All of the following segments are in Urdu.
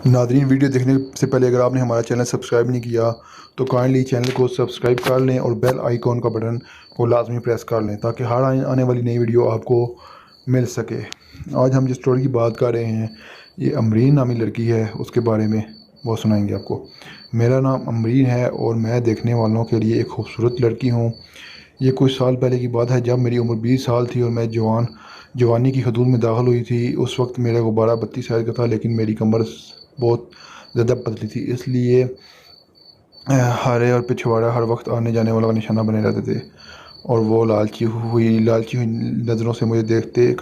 ناظرین، ویڈیو دیکھنے سے پہلے اگر آپ نے ہمارا چینل سبسکرائب نہیں کیا تو کائنڈلی چینل کو سبسکرائب کر لیں اور بیل آئیکن کا بٹن کو لازمی پریس کر لیں تاکہ ہر آنے والی نئی ویڈیو آپ کو مل سکے۔ آج ہم جس اسٹوری کی بات کر رہے ہیں یہ امرین نامی لڑکی ہے، اس کے بارے میں وہ سنائیں گے آپ کو۔ میرا نام امرین ہے اور میں دیکھنے والوں کے لیے ایک خوبصورت لڑکی ہوں۔ یہ کچھ سال پہلے کی بات ہے جب میری عمر 20 سال تھی اور میں جوانی کی حدود میں داخل ہوئی تھی۔ اس وقت میرا غبارہ 32 سائز کا تھا، لیکن میری کمر بہت زیادہ پتلی تھی، اس لیے ہارے اور پچھواڑا ہر وقت آنے جانے والا نشانہ بنے رہتے تھے، اور وہ لالچی ہوئی نظروں سے مجھے دیکھتے۔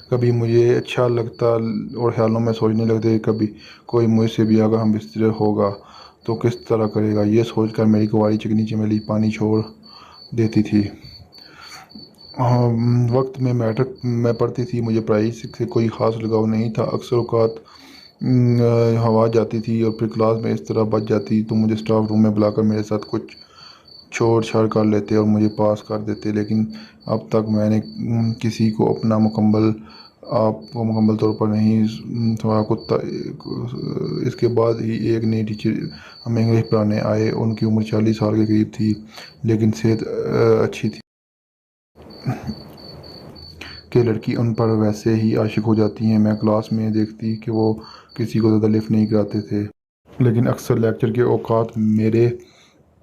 کبھی مجھے اچھا لگتا اور خیالوں میں سوچنے لگتے، کبھی کوئی مجھ سے بھی اگر ہم بستر ہوگا تو کس طرح کرے گا، یہ سوچ کر میری کواری چکنی چمیلی پانی چھوڑ دیتی تھی۔ وقت میں میٹرک میں پڑھتی تھی، مجھے پڑھائی سے کوئی خاص لگاؤ نہیں تھا۔ اکثر اوقات ہوا جاتی تھی اور پھر کلاس میں اس طرح بچ جاتی تو مجھے اسٹاف روم میں بلا کر میرے ساتھ کچھ چھوڑ چھاڑ کر لیتے اور مجھے پاس کر دیتے، لیکن اب تک میں نے کسی کو مکمل طور پر نہیں سنا کتا۔ اس کے بعد ہی ایک نئی ٹیچر ہمیں انگلش پڑھانے آئے۔ ان کی عمر 40 سال کے قریب تھی، لیکن صحت اچھی تھی کہ لڑکی ان پر ویسے ہی عاشق ہو جاتی ہیں۔ میں کلاس میں دیکھتی کہ وہ کسی کو زیادہ لفٹ نہیں کراتے تھے، لیکن اکثر لیکچر کے اوقات میرے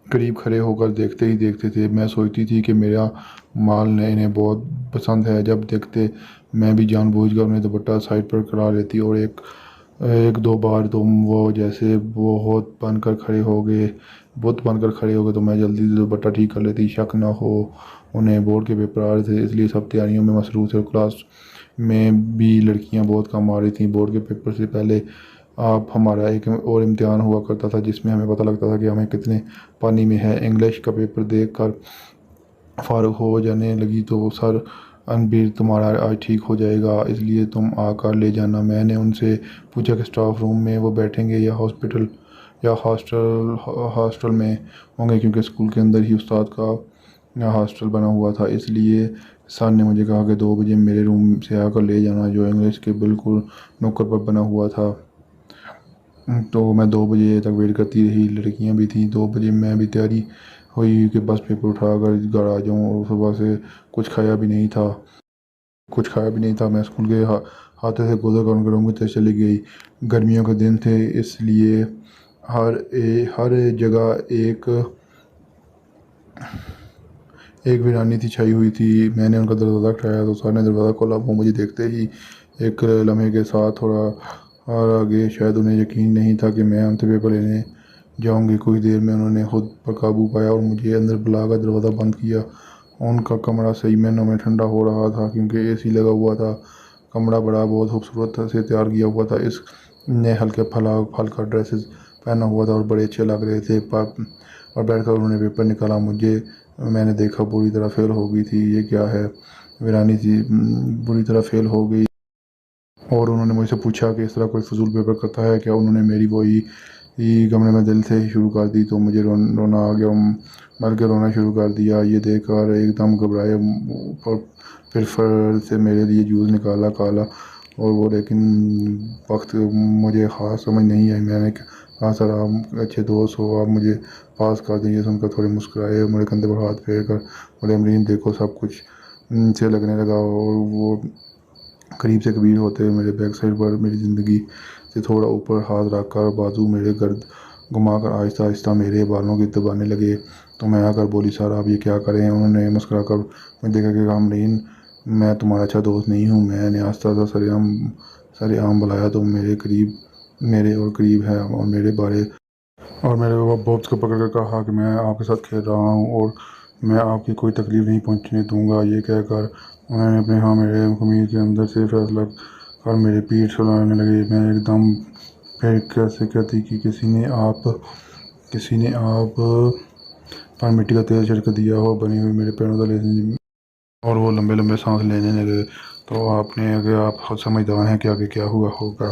قریب کھڑے ہو کر دیکھتے ہی دیکھتے تھے۔ میں سوچتی تھی کہ میرا مال انہیں بہت پسند ہے۔ جب دیکھتے میں بھی جان بوجھ کر انہیں دوپٹہ سائڈ پر کرا لیتی، اور ایک دو بار تو وہ جیسے بت بن کر کھڑے ہو گئے تو میں جلدی سے دوپٹہ ٹھیک کر لیتی۔ شک نہ ہو انہیں بورڈ کے پیپر آ رہے تھے، اس لیے سب تیاریوں میں مصروف تھے، اور کلاس میں بھی لڑکیاں بہت کم آ رہی تھیں۔ بورڈ کے پیپر سے پہلے ہمارا ایک اور امتحان ہوا کرتا تھا جس میں ہمیں پتہ لگتا تھا کہ ہمیں کتنے پانی میں ہے۔ انگلش کا پیپر دیکھ کر فارغ ہو جانے لگی تو سر انبیر تمہارا آج ٹھیک ہو جائے گا، اس لیے تم آ کر لے جانا۔ میں نے ان سے پوچھا کہ اسٹاف روم میں وہ بیٹھیں گے یا ہاسٹل میں ہوں گے، کیونکہ اسکول کے اندر ہی استاد کا ہاسٹل بنا ہوا تھا۔ اس لیے سر نے مجھے کہا کہ 2 بجے میرے روم سے آ کر لے جانا، جو انگلش کے بالکل نکر پر بنا ہوا تھا۔ تو میں 2 بجے تک ویٹ کرتی رہی، لڑکیاں بھی تھیں۔ 2 بجے میں بھی تیاری ہوئی کہ بس پیپر اٹھا کر گھر آ جاؤں، اور صبح سے کچھ کھایا بھی نہیں تھا۔ میں اسکول کے ہاتھے سے گزر کر ان کے روم کی طرف چلی گئی۔ گرمیوں کے دن تھے، اس لیے ہر جگہ ایک ویرانی تھی چھائی ہوئی تھی۔ میں نے ان کا دروازہ کھٹکایا تو سر نے دروازہ کھولا۔ وہ مجھے دیکھتے ہی ایک لمحے کے ساتھ تھوڑا آگے، شاید انہیں یقین نہیں تھا کہ میں ان سے پیپر لینے جاؤں گی۔ کچھ دیر میں انہوں نے خود پر قابو پایا اور مجھے اندر بلا کر دروازہ بند کیا۔ ان کا کمرہ صحیح معنوں میں ٹھنڈا ہو رہا تھا کیونکہ اے سی لگا ہوا تھا۔ کمرہ بہت خوبصورت سے تیار کیا ہوا تھا۔ اس نے ہلکے پھل کا ڈریسز پہنا ہوا تھا اور بڑے اچھے لگ رہے تھے۔ اور بیٹھ کر انہوں نے پیپر نکالا۔ میں نے دیکھا بری طرح فیل ہو گئی تھی۔ یہ کیا ہے؟ ویرانی تھی، بری طرح فیل ہو گئی، اور انہوں نے مجھ سے پوچھا کہ اس طرح کوئی فضول پیپر کرتا ہے کیا؟ انہوں نے میری وہی کمرے میں دل سے شروع کر دی تو مجھے رونا آ گیا، بلکہ رونا شروع کر دیا۔ یہ دیکھ کر ایک دم گھبرائے، پھر فر سے میرے لیے جوس نکالا کالا اور وہ، لیکن وقت مجھے خاص سمجھ نہیں آئی۔ میں نے کہا سر آپ اچھے دوست ہو، آپ مجھے پاس کر دیں۔ یہ سن کر تھوڑے مسکرائے، میرے کندھے پر ہاتھ پھیر کر بولے امرین دیکھو سب کچھ سے لگنے لگا، اور وہ قریب سے کبیر ہوتے ہوئے میرے بیک سائڈ پر میری زندگی سے تھوڑا اوپر ہاتھ رکھ کر بازو میرے گرد گھما کر آہستہ آہستہ میرے بالوں کی دبانے لگے۔ تو میں آ کر بولی سر آپ یہ کیا کریں؟ انہوں نے مسکرا کر مجھے دیکھا کہ امرین میں تمہارا اچھا دوست نہیں ہوں۔ میں نے آہستہ آہستہ سر عام بلایا تو میرے اور قریب ہے، اور میرے بابس کو پکڑ کر کہا کہ میں آپ کے ساتھ کھیل رہا ہوں اور میں آپ کی کوئی تکلیف نہیں پہنچنے دوں گا۔ یہ کہہ کر انہوں نے اپنے میرے قمیض کے اندر سے فیصلہ کر میری پیٹھ سلانے لگے۔ میں ایک دم پھر کیسے کہتی کہ کسی نے آپ پر مٹی کا تیل چھڑک دیا ہو، بنی ہوئی میرے پیروں تلے، اور وہ لمبے لمبے سانس لینے لگے۔ تو آپ خود سمجھدار ہیں کہ آگے کیا ہوا ہوگا۔